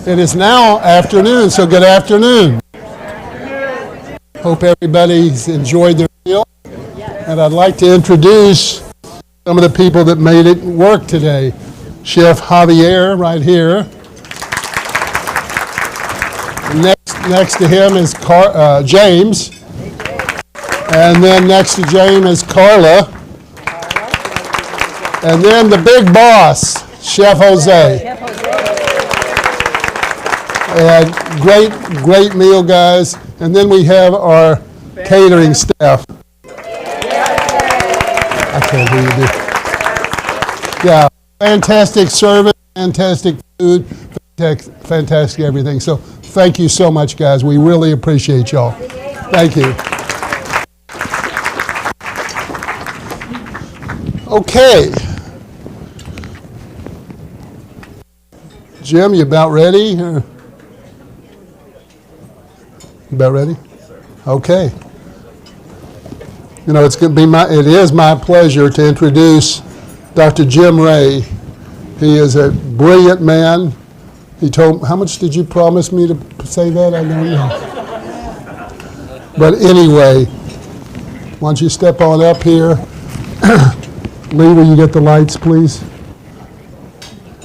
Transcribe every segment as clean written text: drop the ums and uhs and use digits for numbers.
It is now afternoon, so good afternoon. Hope everybody's enjoyed their meal. And I'd like to introduce some of the people that made it work today. Chef Javier, right here. Next to him is James. And then next to James is Carla. And then the big boss, Chef Jose. And great meal, guys. And then we have our catering staff. I can't hear you. Yeah, fantastic service, fantastic food, fantastic everything. So thank you so much, guys. We really appreciate y'all. Thank you. Okay. Jim, you about ready? About ready? Okay. You know, it is my pleasure to introduce Dr. Jim Ray. He is a brilliant man. He told, how much did you promise me to say that? I don't know. But anyway, why don't you step on up here. Lee, will you get the lights, please?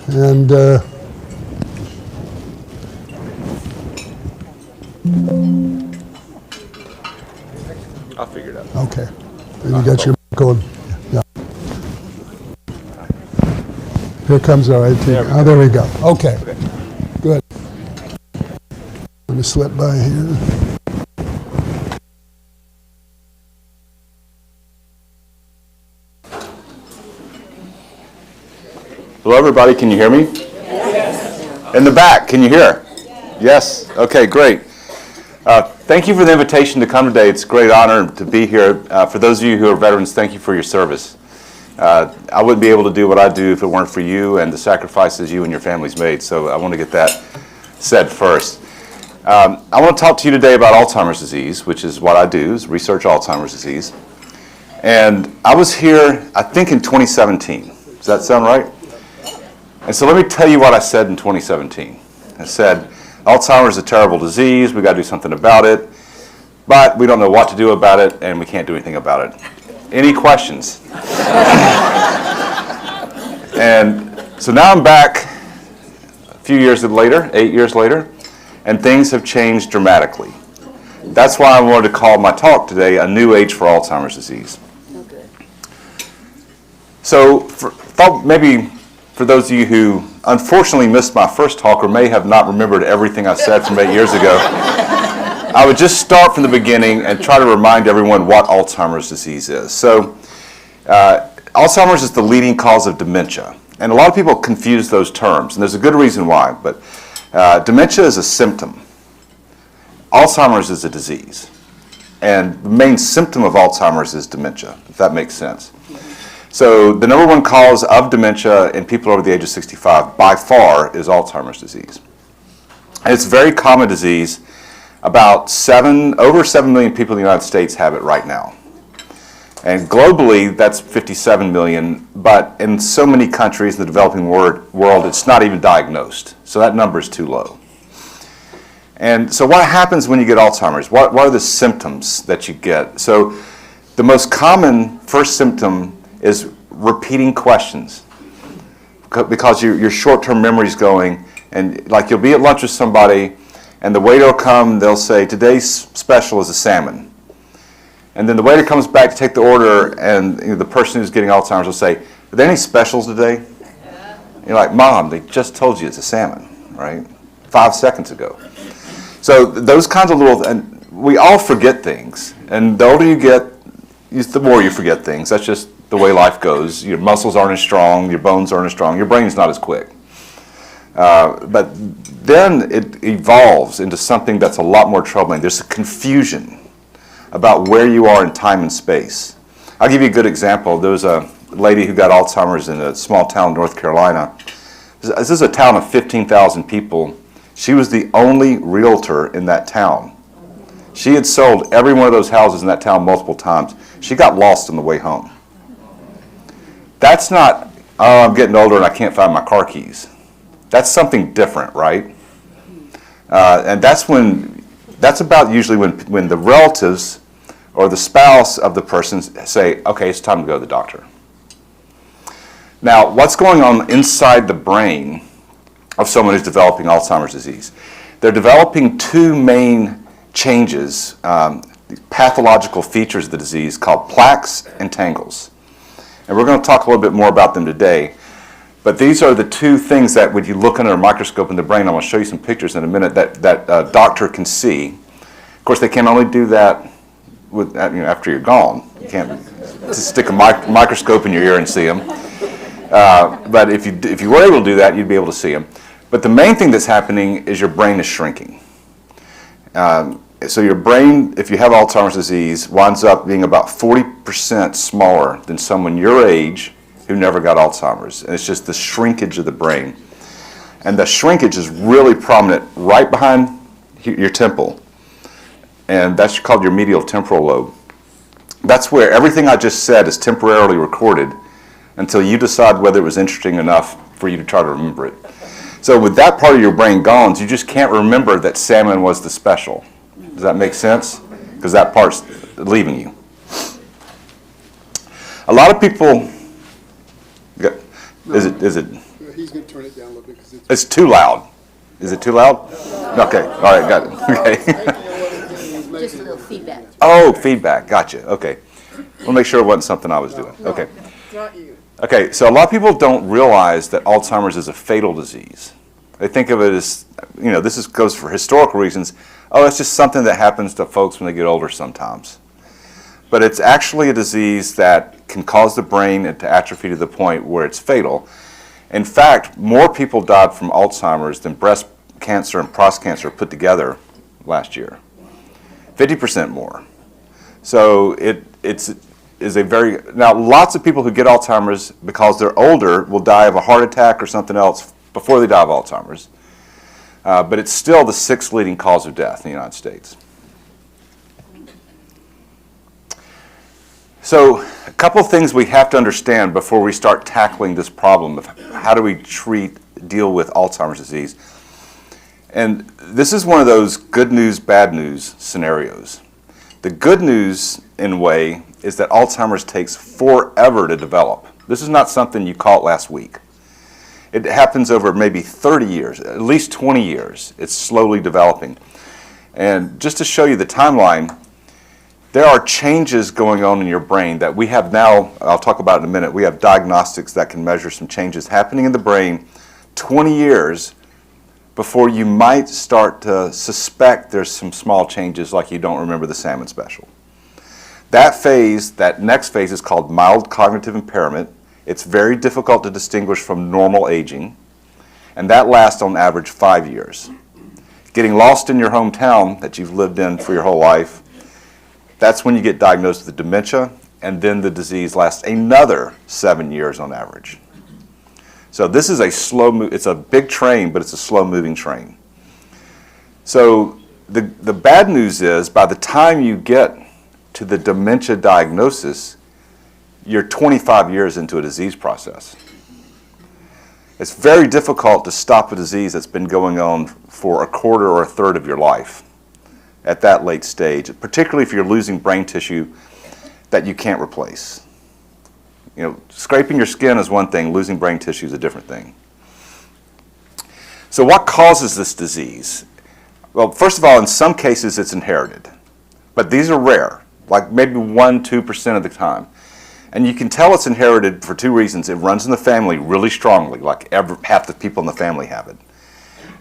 And I'll figure it out. okay. And you got your mic on. Yeah. Here comes our IT. Oh, there we go. Okay. Good. Let me slip by here. Hello, everybody. Can you hear me? Yes. In the back, can you hear? Yes. Okay, great. Thank you for the invitation to come today. It's a great honor to be here. For those of you who are veterans, thank you for your service. I wouldn't be able to do what I do if it weren't for you and the sacrifices you and your families made. So I want to get that said first. I want to talk to you today about Alzheimer's disease, which is what I do, is research Alzheimer's disease. And I was here, I think, in 2017. Does that sound right? And so let me tell you what I said in 2017. I said, Alzheimer's is a terrible disease, we've got to do something about it, but we don't know what to do about it, and we can't do anything about it. Any questions? And so now I'm back a few years later, 8 years later, and things have changed dramatically. That's why I wanted to call my talk today, A New Age for Alzheimer's Disease. Okay. So thought maybe for those of you who unfortunately missed my first talk or may have not remembered everything I said from 8 years ago, I would just start from the beginning and try to remind everyone what Alzheimer's disease is. So Alzheimer's is the leading cause of dementia. And a lot of people confuse those terms, and there's a good reason why. But dementia is a symptom. Alzheimer's is a disease. And the main symptom of Alzheimer's is dementia, if that makes sense. So the number one cause of dementia in people over the age of 65 by far is Alzheimer's disease. And it's a very common disease. About over 7 million people in the United States have it right now. And globally, that's 57 million, but in so many countries in the developing world, it's not even diagnosed. So that number is too low. And so what happens when you get Alzheimer's? What are the symptoms that you get? So the most common first symptom is repeating questions, because your short-term memory is going, and like you'll be at lunch with somebody, and the waiter will come, they'll say, today's special is a salmon. And then the waiter comes back to take the order, and the person who's getting Alzheimer's will say, are there any specials today? And you're like, Mom, they just told you it's a salmon, right? 5 seconds ago. So those kinds of and we all forget things. And the older you get, the more you forget things. That's just the way life goes. Your muscles aren't as strong, your bones aren't as strong, your brain's not as quick. But then it evolves into something that's a lot more troubling. There's a confusion about where you are in time and space. I'll give you a good example. There was a lady who got Alzheimer's in a small town in North Carolina. This is a town of 15,000 people. She was the only realtor in that town. She had sold every one of those houses in that town multiple times. She got lost on the way home. That's not, oh, I'm getting older and I can't find my car keys. That's something different, right? And that's about usually when the relatives or the spouse of the person say, okay, it's time to go to the doctor. Now, what's going on inside the brain of someone who's developing Alzheimer's disease? They're developing two main changes, pathological features of the disease called plaques and tangles. And we're going to talk a little bit more about them today. But these are the two things that when you look under a microscope in the brain, I'm going to show you some pictures in a minute, that a doctor can see. Of course, they can only do that after you're gone. You can't just stick a microscope in your ear and see them. But if you were able to do that, you'd be able to see them. But the main thing that's happening is your brain is shrinking. So your brain, if you have Alzheimer's disease, winds up being about 40% smaller than someone your age who never got Alzheimer's. And it's just the shrinkage of the brain. And the shrinkage is really prominent right behind your temple. And that's called your medial temporal lobe. That's where everything I just said is temporarily recorded until you decide whether it was interesting enough for you to try to remember it. So with that part of your brain gone, you just can't remember that salmon was the special. Does that make sense? Because that part's leaving you. A lot of people... Is it? He's going to turn it down a little bit because it's too loud. Is it too loud? Okay. All right. Got it. Okay. Just a little feedback. Oh, feedback. Gotcha. Okay. We'll make sure it wasn't something I was doing. Okay. Not you. Okay. So a lot of people don't realize that Alzheimer's is a fatal disease. They think of it as, this goes for historical reasons. Oh, it's just something that happens to folks when they get older sometimes. But it's actually a disease that can cause the brain to atrophy to the point where it's fatal. In fact, more people died from Alzheimer's than breast cancer and prostate cancer put together last year. 50% more. So now lots of people who get Alzheimer's because they're older will die of a heart attack or something else before they die of Alzheimer's. But it's still the 6th leading cause of death in the United States. So a couple of things we have to understand before we start tackling this problem of how do we deal with Alzheimer's disease. And this is one of those good news, bad news scenarios. The good news, in a way, is that Alzheimer's takes forever to develop. This is not something you caught last week. It happens over maybe 30 years, at least 20 years. It's slowly developing. And just to show you the timeline, there are changes going on in your brain that we have now, I'll talk about in a minute, we have diagnostics that can measure some changes happening in the brain 20 years before you might start to suspect there's some small changes like you don't remember the salmon special. That next phase is called mild cognitive impairment. It's very difficult to distinguish from normal aging, and that lasts on average 5 years. Getting lost in your hometown that you've lived in for your whole life, that's when you get diagnosed with dementia, and then the disease lasts another 7 years on average. So this is it's a big train, but it's a slow-moving train. So the bad news is, by the time you get to the dementia diagnosis, you're 25 years into a disease process. It's very difficult to stop a disease that's been going on for a quarter or a third of your life at that late stage, particularly if you're losing brain tissue that you can't replace. Scraping your skin is one thing, losing brain tissue is a different thing. So what causes this disease? Well, first of all, in some cases it's inherited, but these are rare, like maybe 1-2% of the time. And you can tell it's inherited for 2 reasons. It runs in the family really strongly, like half the people in the family have it.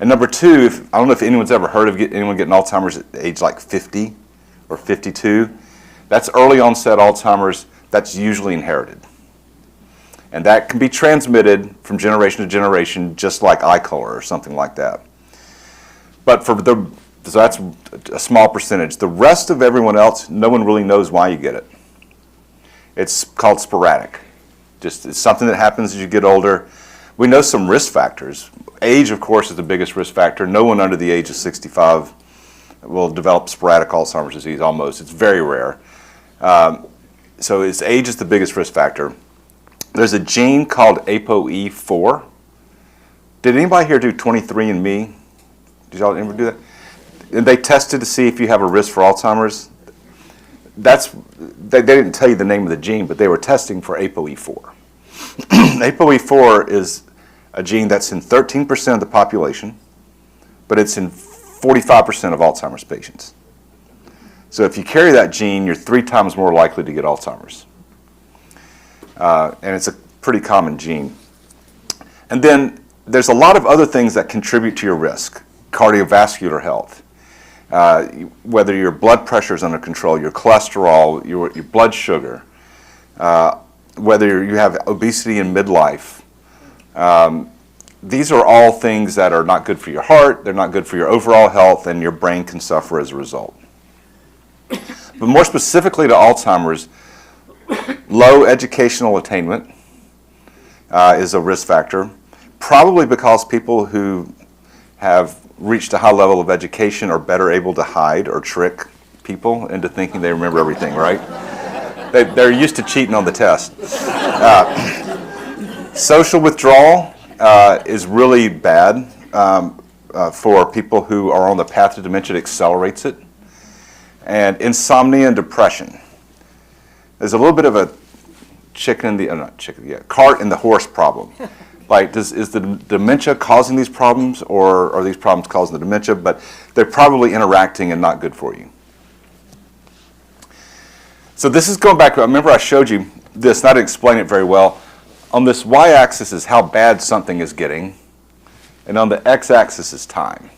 And number 2, I don't know if anyone's ever heard of anyone getting Alzheimer's at age like 50 or 52. That's early onset Alzheimer's. That's usually inherited. And that can be transmitted from generation to generation, just like eye color or something like that. But so that's a small percentage. The rest of everyone else, no one really knows why you get it. It's called sporadic. It's something that happens as you get older. We know some risk factors. Age, of course, is the biggest risk factor. No one under the age of 65 will develop sporadic Alzheimer's disease, almost. It's very rare. So age is the biggest risk factor. There's a gene called ApoE4. Did anybody here do 23andMe? Did y'all ever do that? And they tested to see if you have a risk for Alzheimer's. They didn't tell you the name of the gene, but they were testing for ApoE4. ApoE4 is a gene that's in 13% of the population, but it's in 45% of Alzheimer's patients. So if you carry that gene, you're 3 times more likely to get Alzheimer's. And it's a pretty common gene. And then there's a lot of other things that contribute to your risk. Cardiovascular health, whether your blood pressure is under control, your cholesterol, your blood sugar, whether you have obesity in midlife. These are all things that are not good for your heart, they're not good for your overall health, and your brain can suffer as a result. But more specifically to Alzheimer's, low educational attainment is a risk factor, probably because people who have reached a high level of education are better able to hide or trick people into thinking they remember everything, right? They're used to cheating on the test. Social withdrawal is really bad for people who are on the path to dementia. It accelerates it. And insomnia and depression. There's a little bit of a cart and the horse problem. Like, is the dementia causing these problems, or are these problems causing the dementia? But they're probably interacting and not good for you. So this is going back, remember I showed you this, and I didn't explain it very well. On this y-axis is how bad something is getting, and on the x-axis is time.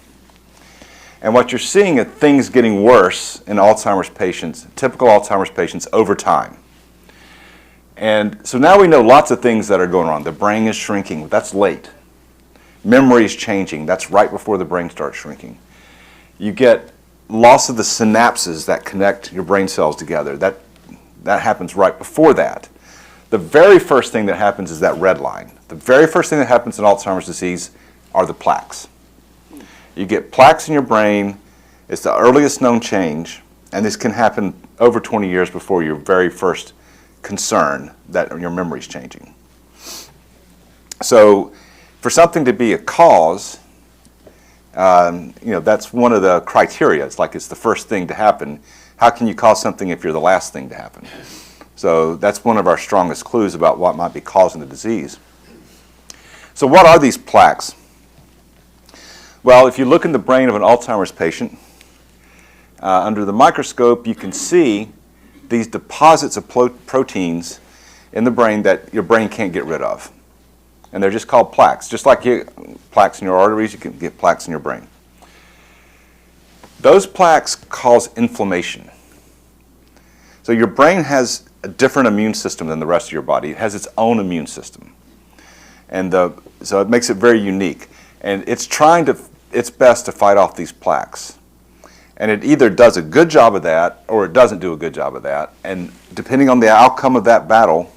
And what you're seeing is things getting worse in Alzheimer's patients, typical Alzheimer's patients, over time. And so now we know lots of things that are going on. The brain is shrinking. That's late. Memory is changing. That's right before the brain starts shrinking. You get loss of the synapses that connect your brain cells together. That happens right before that. The very first thing that happens is that red line. The very first thing that happens in Alzheimer's disease are the plaques. You get plaques in your brain. It's the earliest known change, and this can happen over 20 years before your very first concern that your memory is changing. So for something to be a cause, that's one of the criteria. It's like it's the first thing to happen. How can you cause something if you're the last thing to happen? So that's one of our strongest clues about what might be causing the disease. So what are these plaques? Well, if you look in the brain of an Alzheimer's patient, under the microscope you can see these deposits of proteins in the brain that your brain can't get rid of. And they're just called plaques. Just like you plaques in your arteries, you can get plaques in your brain. Those plaques cause inflammation. So your brain has a different immune system than the rest of your body. It has its own immune system. And so it makes it very unique. And it's trying its best to fight off these plaques. And it either does a good job of that or it doesn't do a good job of that. And depending on the outcome of that battle,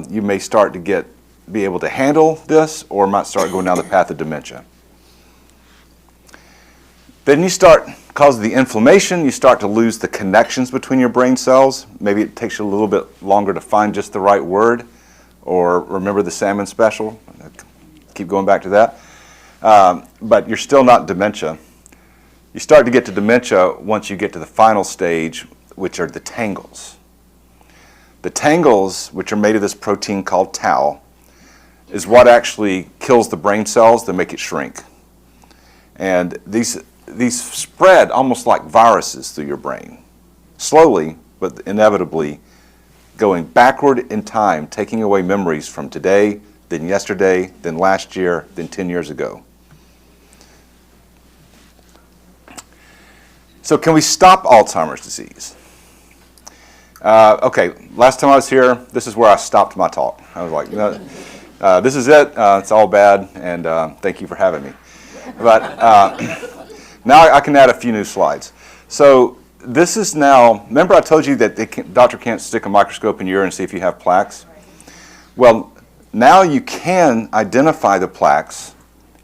you may start to be able to handle this, or might start going down the path of dementia. Then because of the inflammation, you start to lose the connections between your brain cells. Maybe it takes you a little bit longer to find just the right word, or remember the salmon special. Keep going back to that. But you're still not dementia. You start to get to dementia once you get to the final stage, which are the tangles. The tangles, which are made of this protein called tau, is what actually kills the brain cells that make it shrink. And these spread almost like viruses through your brain, slowly but inevitably going backward in time, taking away memories from today, then yesterday, then last year, then 10 years ago. So can we stop Alzheimer's disease? Okay, last time I was here, this is where I stopped my talk. I was like, this is it. It's all bad, and thank you for having me. But now I can add a few new slides. So this is now, remember I told you that the doctor can't stick a microscope in your ear and see if you have plaques? Well, now you can identify the plaques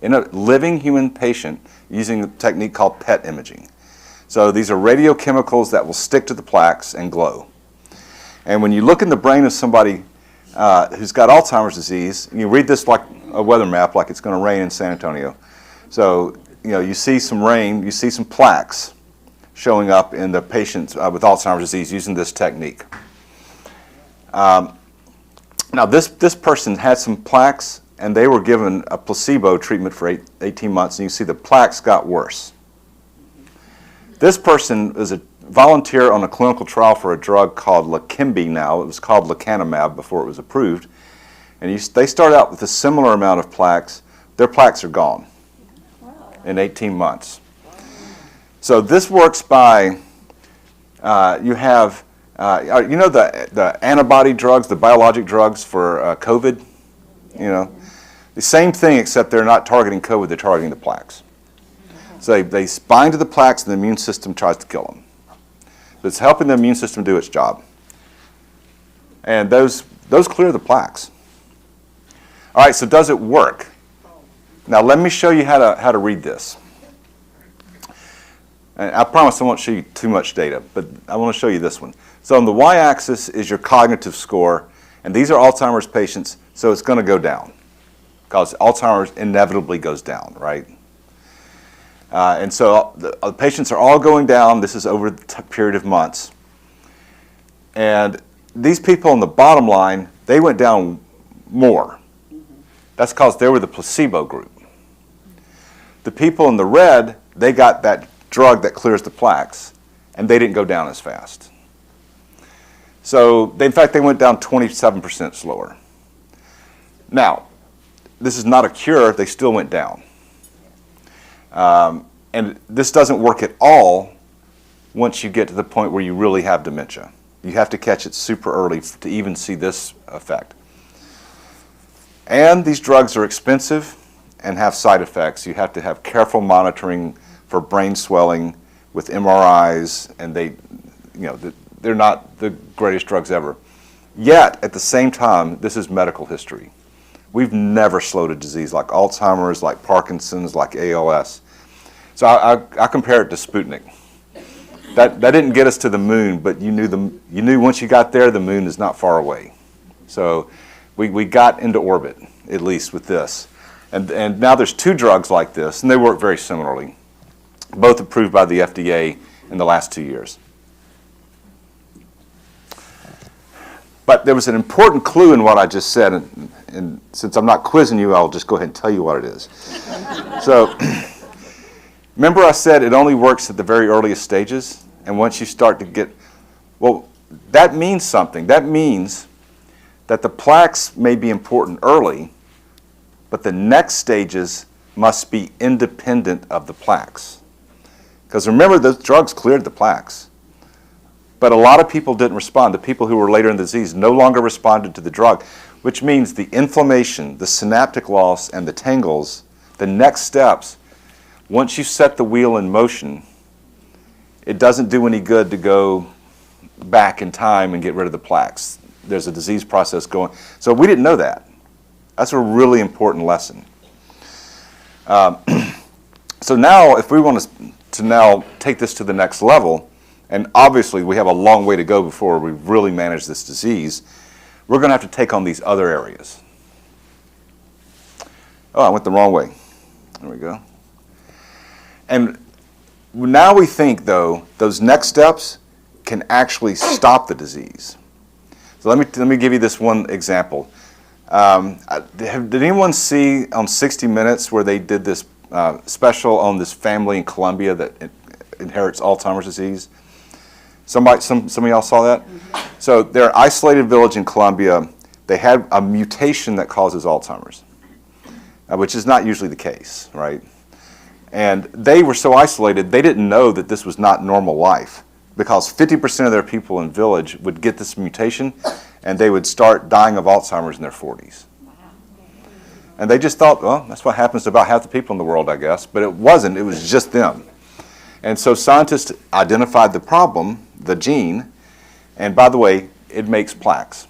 in a living human patient using a technique called PET imaging. So these are radiochemicals that will stick to the plaques and glow. And when you look in the brain of somebody who's got Alzheimer's disease, you read this like a weather map, like it's going to rain in San Antonio. So you see some rain, you see some plaques showing up in the patients with Alzheimer's disease using this technique. Now, this person had some plaques, and they were given a placebo treatment for 18 months, and you see the plaques got worse. This person is a volunteer on a clinical trial for a drug called Leqembi now. It was called lecanemab before it was approved. And they start out with a similar amount of plaques. Their plaques are gone in 18 months. So this works by, you have, the antibody drugs, the biologic drugs for COVID? The same thing, except they're not targeting COVID, they're targeting the plaques. So they bind to the plaques and the immune system tries to kill them. But it's helping the immune system do its job. And those clear the plaques. All right, so does it work? Now let me show you how to read this. And I promise I won't show you too much data, but I want to show you this one. So on the y-axis is your cognitive score, and these are Alzheimer's patients, so it's going to go down because Alzheimer's inevitably goes down, right? And so the patients are all going down. This is over the period of months. And these people on the bottom line, they went down more. That's because they were the placebo group. The people in the red, they got that drug that clears the plaques, and they didn't go down as fast. So, in fact, they went down 27% slower. Now, this is not a cure. They still went down. And this doesn't work at all once you get to the point where you really have dementia. You have to catch it super early to even see this effect. And these drugs are expensive and have side effects. You have to have careful monitoring for brain swelling with MRIs, and they're not the greatest drugs ever. Yet, at the same time, this is medical history. We've never slowed a disease like Alzheimer's, like Parkinson's, like ALS. So I compare it to Sputnik. That didn't get us to the moon, but you knew once you got there, the moon is not far away. So we got into orbit, at least with this. And now there's two drugs like this, and they work very similarly, both approved by the FDA in the last 2 years. But there was an important clue in what I just said, and since I'm not quizzing you, I'll just go ahead and tell you what it is. So, remember I said it only works at the very earliest stages, and once you start to get, well, that means something. That means that the plaques may be important early, but the next stages must be independent of the plaques. Because remember, those drugs cleared the plaques. But a lot of people didn't respond. The people who were later in the disease no longer responded to the drug, which means the inflammation, the synaptic loss, and the tangles, the next steps, once you set the wheel in motion, it doesn't do any good to go back in time and get rid of the plaques. There's a disease process going. So we didn't know that. That's a really important lesson. So now, if we want to now take this to the next level, and obviously we have a long way to go before we really manage this disease, we're going to have to take on these other areas. Oh, I went the wrong way. There we go. And now we think, though, those next steps can actually stop the disease. So let me give you this one example. Did anyone see on 60 Minutes where they did this special on this family in Colombia that inherits Alzheimer's disease? Some of y'all saw that? Mm-hmm. So they're an isolated village in Colombia. They had a mutation that causes Alzheimer's, which is not usually the case, right? And they were so isolated, they didn't know that this was not normal life, because 50% of their people in village would get this mutation, and they would start dying of Alzheimer's in their 40s. And they just thought, well, that's what happens to about half the people in the world, I guess. But it wasn't. It was just them. And so scientists identified the problem, the gene, and by the way, it makes plaques.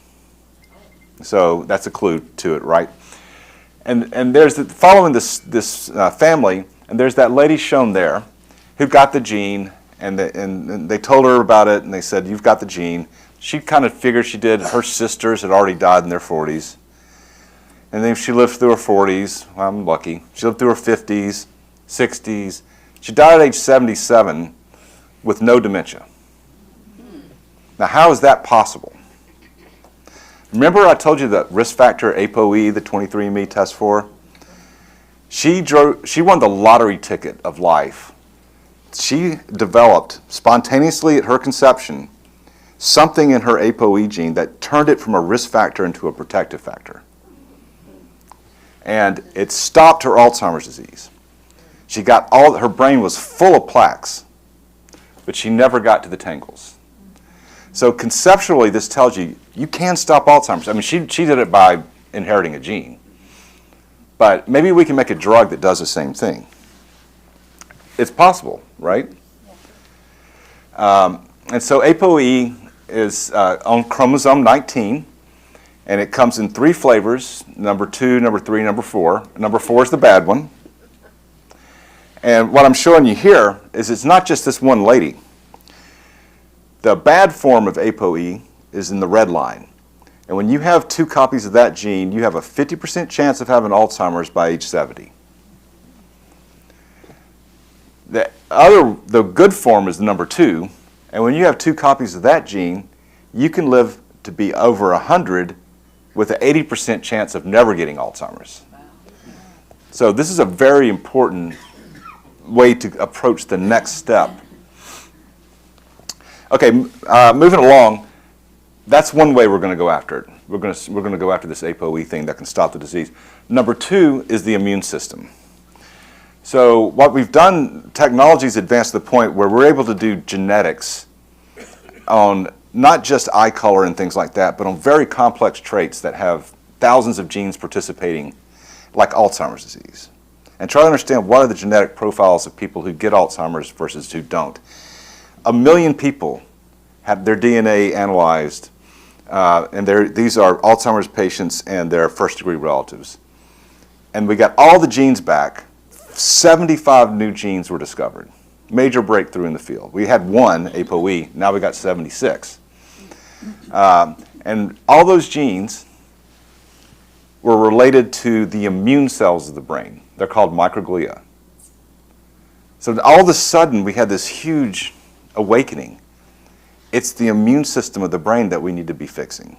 So that's a clue to it, right? And there's following this family, and there's that lady shown there who got the gene, and they told her about it, and they said, you've got the gene. She kind of figured she did. Her sisters had already died in their 40s. And then she lived through her 40s. Well, I'm lucky. She lived through her 50s, 60s. She died at age 77 with no dementia. Now, how is that possible? Remember I told you the risk factor ApoE, the 23andMe test for? She won the lottery ticket of life. She developed spontaneously at her conception something in her ApoE gene that turned it from a risk factor into a protective factor. And it stopped her Alzheimer's disease. She got her brain was full of plaques, but she never got to the tangles. So conceptually, this tells you, you can stop Alzheimer's. I mean, she did it by inheriting a gene. But maybe we can make a drug that does the same thing. It's possible, right? And so ApoE is on chromosome 19, and it comes in 3 flavors, number 2, number 3, number 4. Number 4 is the bad one. And what I'm showing you here is it's not just this one lady. The bad form of ApoE is in the red line. And when you have 2 copies of that gene, you have a 50% chance of having Alzheimer's by age 70. The good form is the number 2, and when you have 2 copies of that gene, you can live to be over 100 with an 80% chance of never getting Alzheimer's. So this is a very important way to approach the next step. Okay, moving along, that's one way we're going to go after it. We're going to go after this ApoE thing that can stop the disease. Number 2 is the immune system. So what we've done, technology's advanced to the point where we're able to do genetics on not just eye color and things like that, but on very complex traits that have thousands of genes participating, like Alzheimer's disease. And try to understand what are the genetic profiles of people who get Alzheimer's versus who don't. 1 million people have their DNA analyzed, and these are Alzheimer's patients and their first-degree relatives. And we got all the genes back. 75 new genes were discovered. Major breakthrough in the field. We had 1, ApoE, now we got 76. And all those genes were related to the immune cells of the brain. They're called microglia. So all of a sudden, we had this huge awakening. It's the immune system of the brain that we need to be fixing.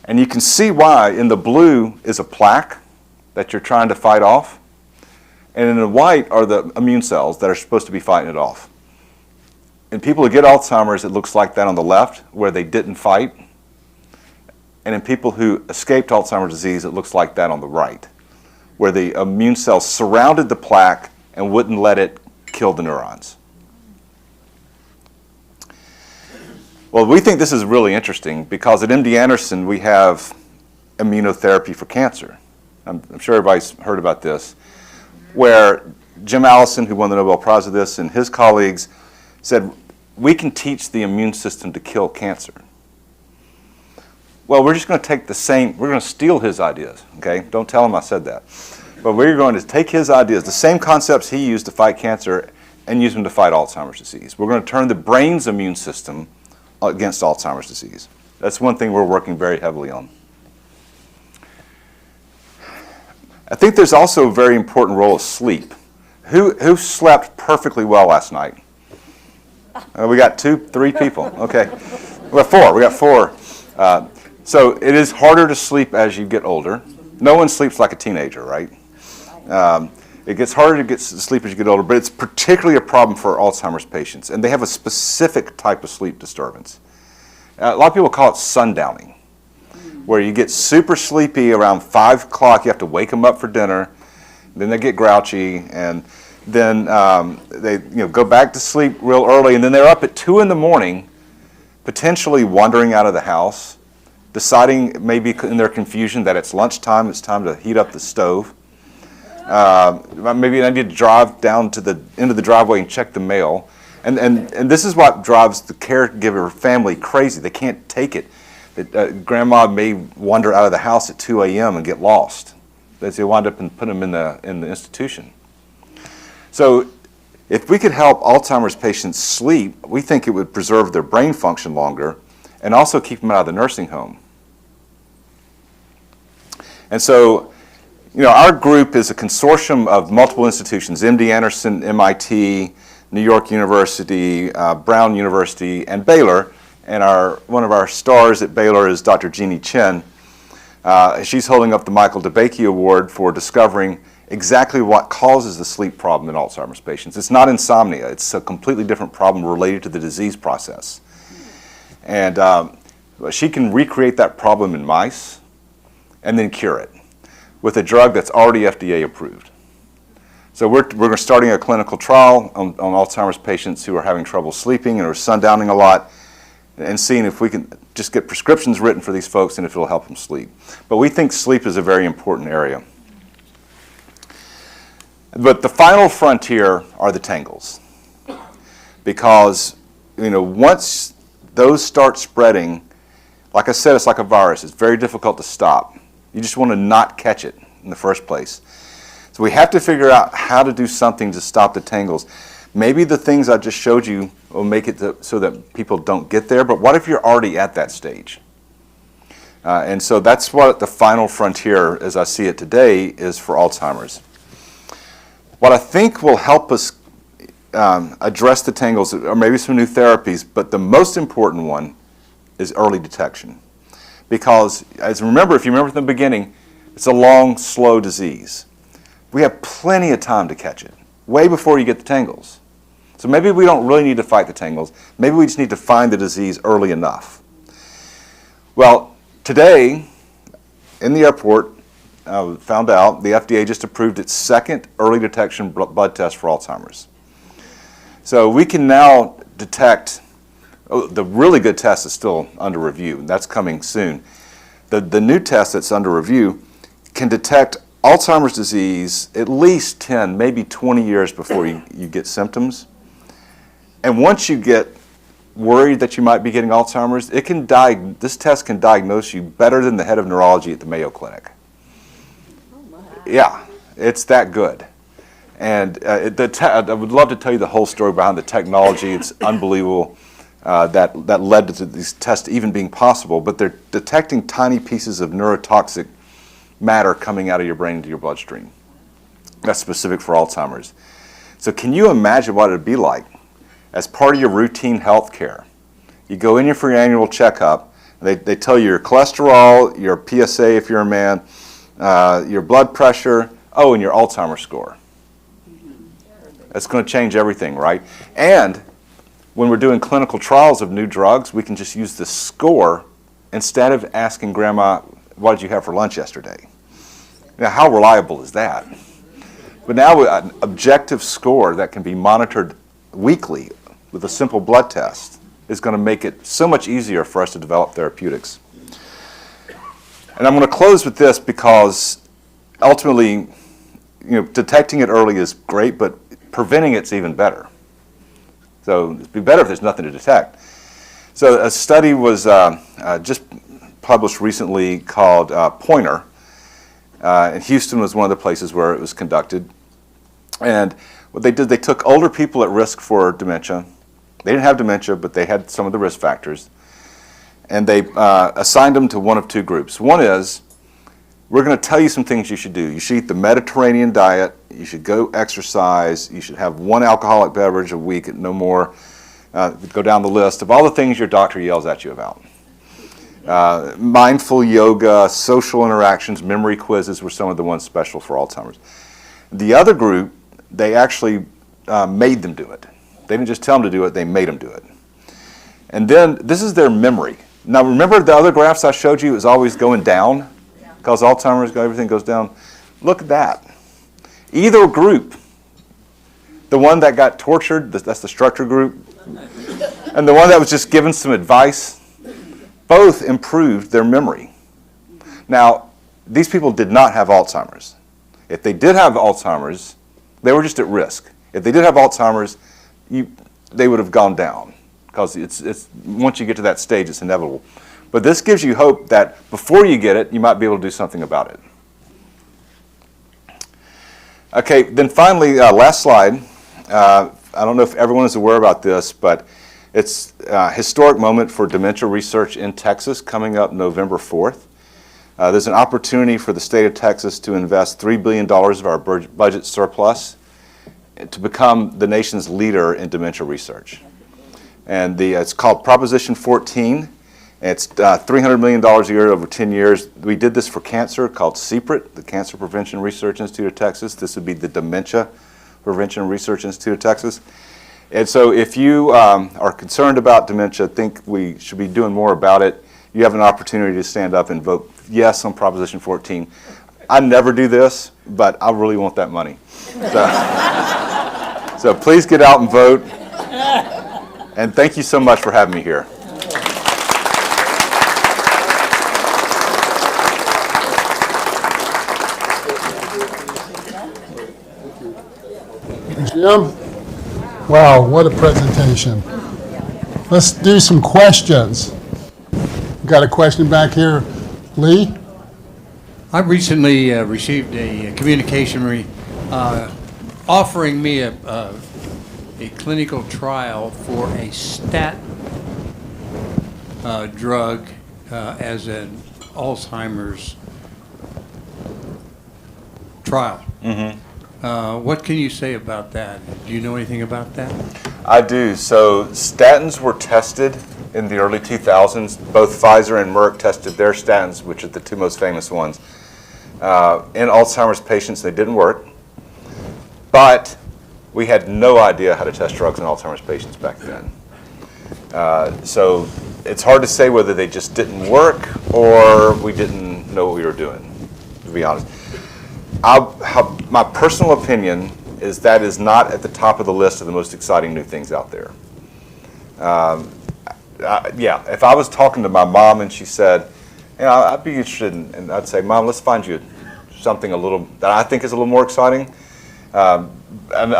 And you can see why in the blue is a plaque that you're trying to fight off. And in the white are the immune cells that are supposed to be fighting it off. In people who get Alzheimer's, it looks like that on the left, where they didn't fight. And in people who escaped Alzheimer's disease, it looks like that on the right, where the immune cells surrounded the plaque and wouldn't let it kill the neurons. Well, we think this is really interesting because at MD Anderson, we have immunotherapy for cancer. I'm sure everybody's heard about this, where Jim Allison, who won the Nobel Prize of this, and his colleagues said, we can teach the immune system to kill cancer. Well, we're just going to take we're going to steal his ideas, okay? Don't tell him I said that. But we're going to take his ideas, the same concepts he used to fight cancer, and use them to fight Alzheimer's disease. We're going to turn the brain's immune system against Alzheimer's disease. That's one thing we're working very heavily on. I think there's also a very important role of sleep. Who slept perfectly well last night? We got 2, 3 people. Okay. We got 4. So it is harder to sleep as you get older. No one sleeps like a teenager, right? It gets harder to get sleep as you get older, but it's particularly a problem for Alzheimer's patients, and they have a specific type of sleep disturbance. A lot of people call it sundowning, where you get super sleepy around 5 o'clock. You have to wake them up for dinner. Then they get grouchy, and then they go back to sleep real early, and then they're up at 2 in the morning, potentially wandering out of the house, deciding maybe in their confusion that it's lunchtime, it's time to heat up the stove. Maybe I need to drive down to the end of the driveway and check the mail. And this is what drives the caregiver family crazy. They can't take it. Grandma may wander out of the house at 2 a.m. and get lost. They wind up and put them in the institution. So if we could help Alzheimer's patients sleep, we think it would preserve their brain function longer and also keep them out of the nursing home. And so Our group is a consortium of multiple institutions, MD Anderson, MIT, New York University, Brown University, and Baylor. And one of our stars at Baylor is Dr. Jeannie Chen. She's holding up the Michael DeBakey Award for discovering exactly what causes the sleep problem in Alzheimer's patients. It's not insomnia. It's a completely different problem related to the disease process. And she can recreate that problem in mice and then cure it with a drug that's already FDA approved. So we're starting a clinical trial on Alzheimer's patients who are having trouble sleeping and are sundowning a lot, and seeing if we can just get prescriptions written for these folks and if it'll help them sleep. But we think sleep is a very important area. But the final frontier are the tangles. Because, once those start spreading, like I said, it's like a virus. It's very difficult to stop. You just want to not catch it in the first place. So we have to figure out how to do something to stop the tangles. Maybe the things I just showed you will make it so that people don't get there, but what if you're already at that stage? And so that's what the final frontier, as I see it today, is for Alzheimer's. What I think will help us address the tangles are maybe some new therapies, but the most important one is early detection. Because, if you remember from the beginning, it's a long, slow disease. We have plenty of time to catch it, way before you get the tangles. So maybe we don't really need to fight the tangles. Maybe we just need to find the disease early enough. Well, today, in the airport, found out the FDA just approved its second early detection blood test for Alzheimer's. So we can now detect, the really good test is still under review. That's coming soon. The new test that's under review can detect Alzheimer's disease at least 10, maybe 20 years before you get symptoms. And once you get worried that you might be getting Alzheimer's, this test can diagnose you better than the head of neurology at the Mayo Clinic. Oh my. Yeah, it's that good. And I would love to tell you the whole story behind the technology. It's unbelievable that led to these tests even being possible. But they're detecting tiny pieces of neurotoxic matter coming out of your brain into your bloodstream. That's specific for Alzheimer's. So can you imagine what it would be like as part of your routine health care? You go in for your annual checkup, and they tell you your cholesterol, your PSA if you're a man, your blood pressure, and your Alzheimer's score. That's going to change everything, right? And when we're doing clinical trials of new drugs, we can just use the score instead of asking Grandma, what did you have for lunch yesterday? Now, how reliable is that? But now an objective score that can be monitored weekly with a simple blood test is going to make it so much easier for us to develop therapeutics. And I'm going to close with this because ultimately, detecting it early is great, but preventing it's even better. So it'd be better if there's nothing to detect. So a study was just published recently called Pointer. And Houston was one of the places where it was conducted. And what they did, they took older people at risk for dementia. They didn't have dementia, but they had some of the risk factors. And they assigned them to one of two groups. One is, we're going to tell you some things you should do. You should eat the Mediterranean diet. You should go exercise. You should have one alcoholic beverage a week, no more. Go down the list of all the things your doctor yells at you about. Mindful yoga, social interactions, memory quizzes were some of the ones special for Alzheimer's. The other group, they actually made them do it. They didn't just tell them to do it, they made them do it. And then this is their memory. Now remember the other graphs I showed you is always going down? Because Alzheimer's, everything goes down. Look at that. Either group, the one that got tortured, that's the structure group, and the one that was just given some advice, both improved their memory. Now, these people did not have Alzheimer's. If they did have Alzheimer's, they were just at risk. If they did have Alzheimer's, they would have gone down, because it's once you get to that stage, it's inevitable. But this gives you hope that before you get it, you might be able to do something about it. Okay, then finally, last slide. I don't know if everyone is aware about this, but it's a historic moment for dementia research in Texas coming up November 4th. There's an opportunity for the state of Texas to invest $3 billion of our budget surplus to become the nation's leader in dementia research. And it's called Proposition 14. It's $300 million a year over 10 years. We did this for cancer, called CPRIT, the Cancer Prevention Research Institute of Texas. This would be the Dementia Prevention Research Institute of Texas. And so if you are concerned about dementia, think we should be doing more about it, you have an opportunity to stand up and vote yes on Proposition 14. I never do this, but I really want that money. So please get out and vote. And thank you so much for having me here. Jim? Wow, what a presentation. Let's do some questions. Got a question back here. Lee? I recently received a communication offering me a clinical trial for a statin drug as an Alzheimer's trial. Mm-hmm. What can you say about that? Do you know anything about that? I do. So statins were tested in the early 2000s. Both Pfizer and Merck tested their statins, which are the two most famous ones. In Alzheimer's patients, they didn't work. But we had no idea how to test drugs in Alzheimer's patients back then. So it's hard to say whether they just didn't work or we didn't know what we were doing, to be honest. My personal opinion is that is not at the top of the list of the most exciting new things out there. Yeah, if I was talking to my mom and she said, you know, I'd be interested in, and I'd say, Mom, let's find you something a little, that I think is a little more exciting. I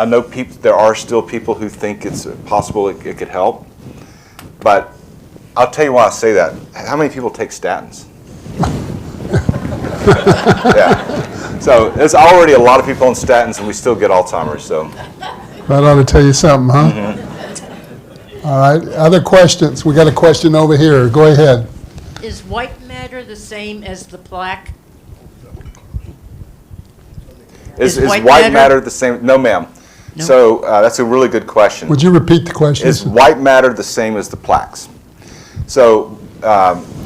know there are still people who think it's possible it could help, but I'll tell you why I say that. How many people take statins? Yeah. So there's already a lot of people on statins, and we still get Alzheimer's. So That ought to tell you something, huh? Mm-hmm. All right, other questions? We got a question over here. Go ahead. Is white matter the same as the plaque? Is white matter the same? No, ma'am. No. So that's a really good question. Would you repeat the question? Is white matter the same as the plaques? So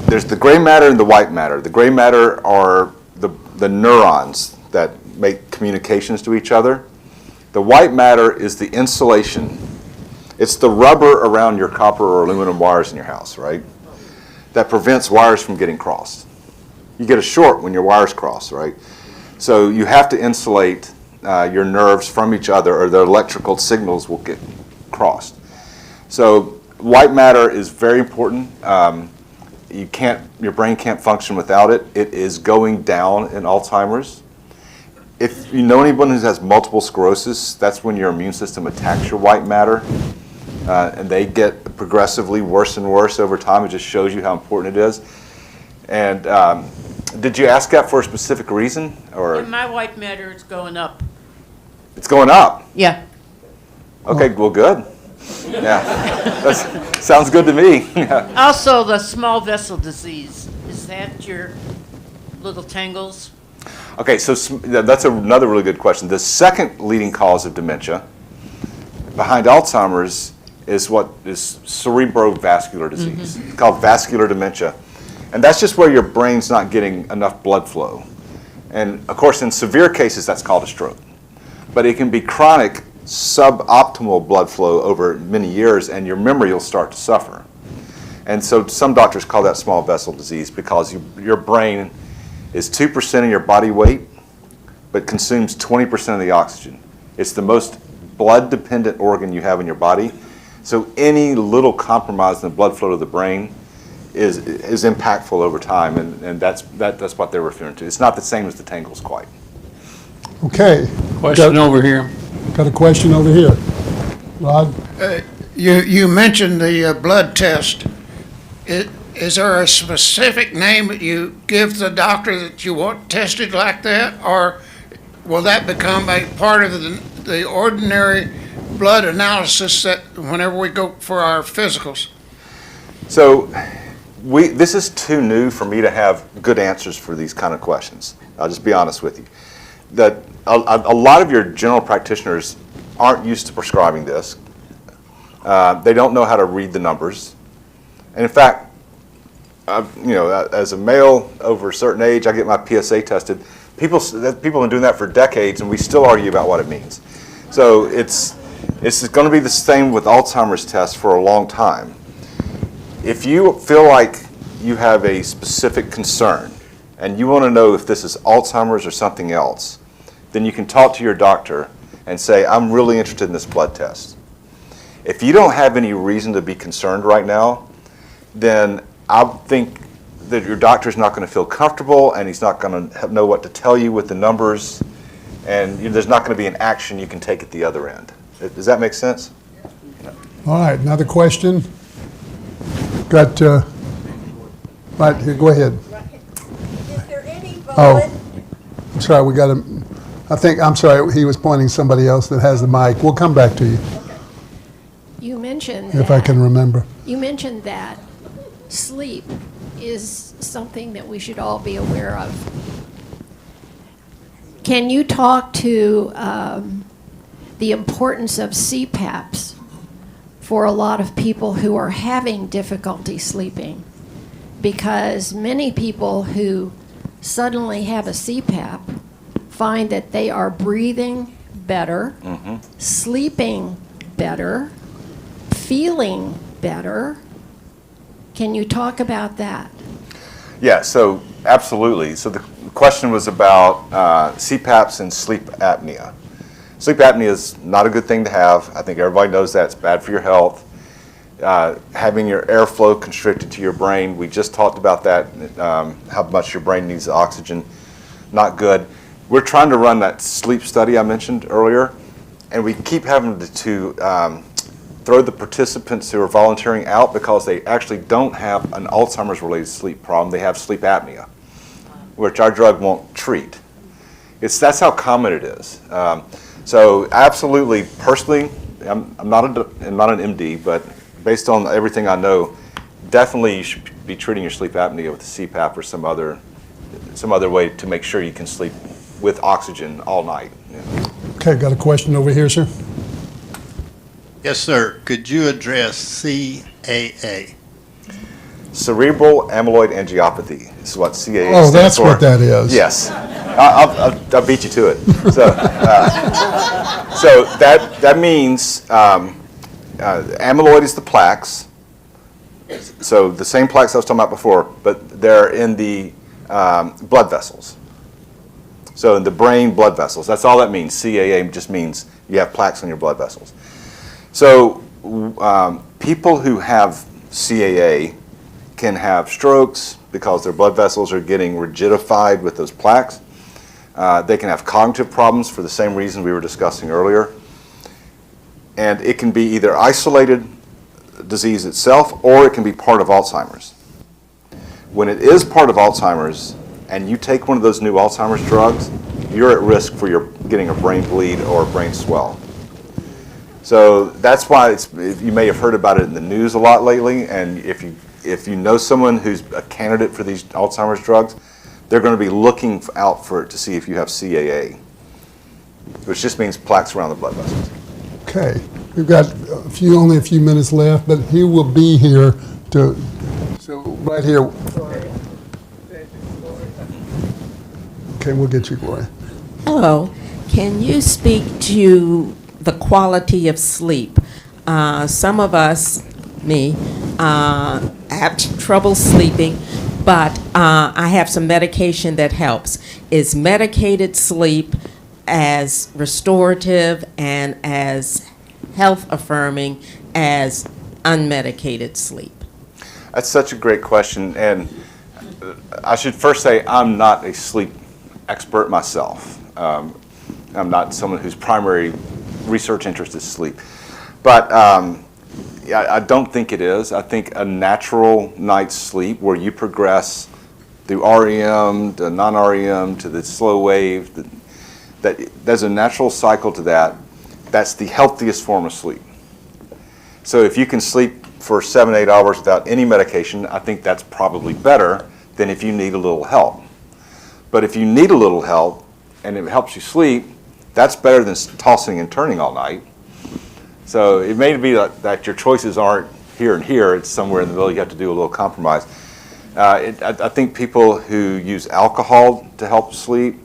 there's the gray matter and the white matter. The gray matter are the neurons that make communications to each other. The white matter is the insulation. It's the rubber around your copper or aluminum wires in your house, right? That prevents wires from getting crossed. You get a short when your wires cross, right? So you have to insulate your nerves from each other or the electrical signals will get crossed. So white matter is very important. Your brain can't function without it. It is going down in Alzheimer's. If you know anyone who has multiple sclerosis, that's when your immune system attacks your white matter, and they get progressively worse and worse over time. It just shows you how important it is. And did you ask that for a specific reason, or? In my white matter, it's going up. It's going up. Yeah. Okay, well, good. Yeah, that sounds good to me. Also, the small vessel disease, is that your little tangles? Okay, so that's another really good question. The second leading cause of dementia behind Alzheimer's is what is cerebrovascular disease. Mm-hmm. It's called vascular dementia. And that's just where your brain's not getting enough blood flow. And of course, in severe cases, that's called a stroke. But it can be chronic, suboptimal blood flow over many years, and your memory will start to suffer. And so some doctors call that small vessel disease because your brain is 2% of your body weight, but consumes 20% of the oxygen. It's the most blood-dependent organ you have in your body. So any little compromise in the blood flow to the brain is impactful over time, and that's what they're referring to. It's not the same as the tangles quite. Okay. Question over here. Got a question over here. Rod? You mentioned the blood test. Is there a specific name that you give the doctor that you want tested like that, or will that become a part of the ordinary blood analysis that whenever we go for our physicals? So This is too new for me to have good answers for these kind of questions. I'll just be honest with you. That a lot of your general practitioners aren't used to prescribing this. They don't know how to read the numbers. And in fact, as a male over a certain age, I get my PSA tested. People have been doing that for decades, and we still argue about what it means. So it's going to be the same with Alzheimer's tests for a long time. If you feel like you have a specific concern and you want to know if this is Alzheimer's or something else, then you can talk to your doctor and say, I'm really interested in this blood test. If you don't have any reason to be concerned right now, then I think that your doctor's not going to feel comfortable and he's not going to know what to tell you with the numbers, and there's not going to be an action you can take at the other end. Does that make sense? All right, another question? Got, right here, go ahead. Is there any Oh, bullet? I'm sorry, I'm sorry, he was pointing somebody else that has the mic. We'll come back to you, You mentioned if I can remember. You mentioned that sleep is something that we should all be aware of. Can you talk to the importance of CPAPs for a lot of people who are having difficulty sleeping? Because many people who suddenly have a CPAP find that they are breathing better, sleeping better, feeling better. Can you talk about that? Yeah, so absolutely. So the question was about CPAPs and sleep apnea. Sleep apnea is not a good thing to have. I think everybody knows that. It's bad for your health. Having your airflow constricted to your brain, we just talked about that, how much your brain needs oxygen. Not good. We're trying to run that sleep study I mentioned earlier, and we keep having to throw the participants who are volunteering out because they actually don't have an Alzheimer's-related sleep problem. They have sleep apnea, which our drug won't treat. That's how common it is. So absolutely, personally, I'm not an MD, but based on everything I know, definitely you should be treating your sleep apnea with a CPAP or some other way to make sure you can sleep with oxygen all night. Yeah. Okay, got a question over here, sir? Yes, sir. Could you address CAA? Cerebral amyloid angiopathy is what CAA Oh, stands that's for. what that is. Yes. I'll beat you to it. So, so that means amyloid is the plaques. So the same plaques I was talking about before, but they're in the blood vessels. So in the brain blood vessels. That's all that means. CAA just means you have plaques on your blood vessels. So people who have CAA can have strokes because their blood vessels are getting rigidified with those plaques. They can have cognitive problems for the same reason we were discussing earlier. And it can be either isolated disease itself or it can be part of Alzheimer's. When it is part of Alzheimer's and you take one of those new Alzheimer's drugs, you're at risk for getting a brain bleed or a brain swell. So that's why you may have heard about it in the news a lot lately, and if you know someone who's a candidate for these Alzheimer's drugs, they're going to be looking out for it to see if you have CAA, which just means plaques around the blood vessels. Okay, we've got only a few minutes left, but he will be here so right here. Okay, we'll get you, Gloria. Hello. Can you speak to the quality of sleep? Some of us, me, have trouble sleeping, but I have some medication that helps. Is medicated sleep as restorative and as health affirming as unmedicated sleep? That's such a great question, and I should first say I'm not a sleep expert myself. I'm not someone whose primary research interest is sleep. But I don't think it is. I think a natural night's sleep where you progress through REM to non-REM to the slow wave, that there's a natural cycle to that. That's the healthiest form of sleep. So if you can sleep for 7 to 8 hours without any medication, I think that's probably better than if you need a little help. But if you need a little help and it helps you sleep, that's better than tossing and turning all night. So it may be that your choices aren't here and here, it's somewhere in the middle. You have to do a little compromise. I think people who use alcohol to help sleep,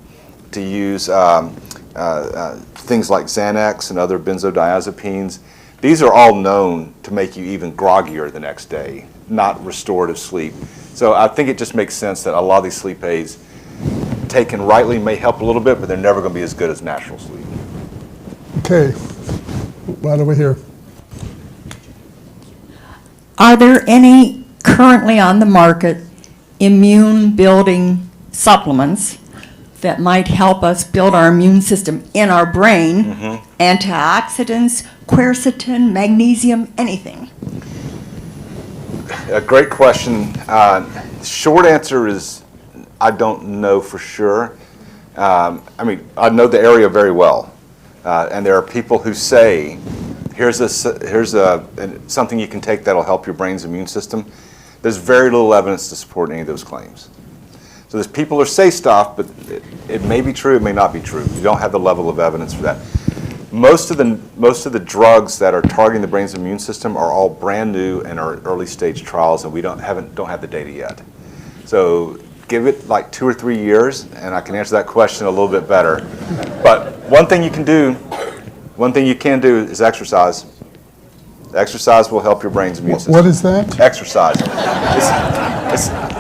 to use things like Xanax and other benzodiazepines, these are all known to make you even groggier the next day, not restorative sleep. So I think it just makes sense that a lot of these sleep aids, taken rightly, may help a little bit, but they're never going to be as good as natural sleep. Okay, right over here. Are there any currently on the market immune-building supplements that might help us build our immune system in our brain? Antioxidants, quercetin, magnesium, anything? A great question. Short answer is I don't know for sure. I mean, I know the area very well, and there are people who say, here's something you can take that'll help your brain's immune system. There's very little evidence to support any of those claims. So there's people who say stuff, but it may be true, it may not be true. You don't have the level of evidence for that. Most of the drugs that are targeting the brain's immune system are all brand new and are early stage trials, and we don't have the data yet. So give it like 2 or 3 years, and I can answer that question a little bit better. But one thing you can do is exercise. Exercise will help your brain's immune system. What is that? Exercise.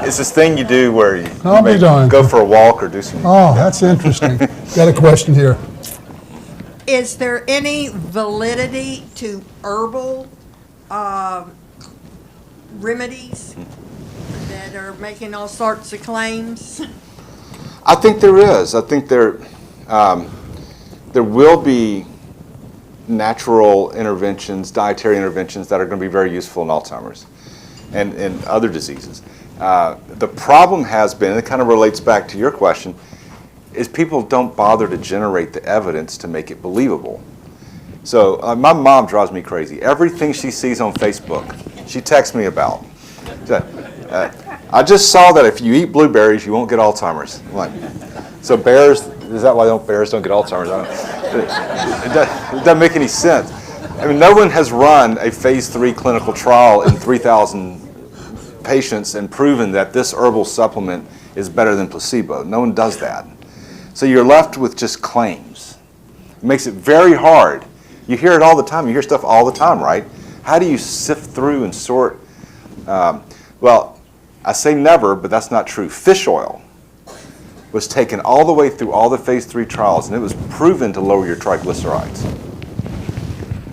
It's this thing you do where you I'll be darned. go for a walk or do some. Oh, that's interesting. Got a question here. Is there any validity to herbal remedies that are making all sorts of claims? I think there is. I think there will be natural interventions, dietary interventions that are going to be very useful in Alzheimer's and in other diseases. The problem has been, and it kind of relates back to your question, is people don't bother to generate the evidence to make it believable. So my mom drives me crazy. Everything she sees on Facebook, she texts me about. I just saw that if you eat blueberries, you won't get Alzheimer's. I'm like, so bears, is that why bears don't get Alzheimer's? It doesn't make any sense. I mean, no one has run a phase 3 clinical trial in 3,000 patients and proven that this herbal supplement is better than placebo. No one does that. So you're left with just claims. It makes it very hard. You hear it all the time. You hear stuff all the time, right? How do you sift through and sort? Well, I say never, but that's not true. Fish oil was taken all the way through all the phase 3 trials, and it was proven to lower your triglycerides.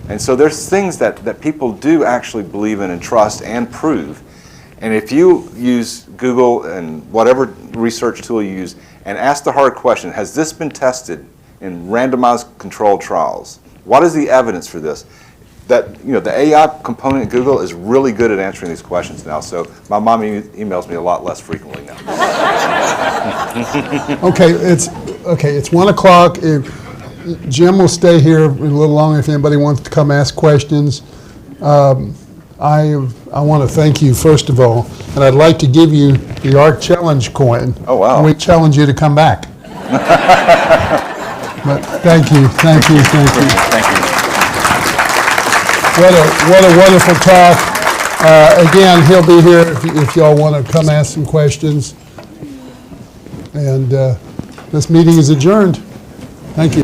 And so there's things that people do actually believe in and trust and prove. And if you use Google and whatever research tool you use and ask the hard question, has this been tested in randomized controlled trials? What is the evidence for this? That, you know, the AI component in Google is really good at answering these questions now. So my mom emails me a lot less frequently now. Okay, it's 1 o'clock. Jim will stay here a little longer if anybody wants to come ask questions. I want to thank you, first of all, and I'd like to give you the ARC Challenge coin. Oh, wow. And we challenge you to come back. But thank you. Thank you. What a wonderful talk. Again, he'll be here if y'all want to come ask some questions. And this meeting is adjourned. Thank you.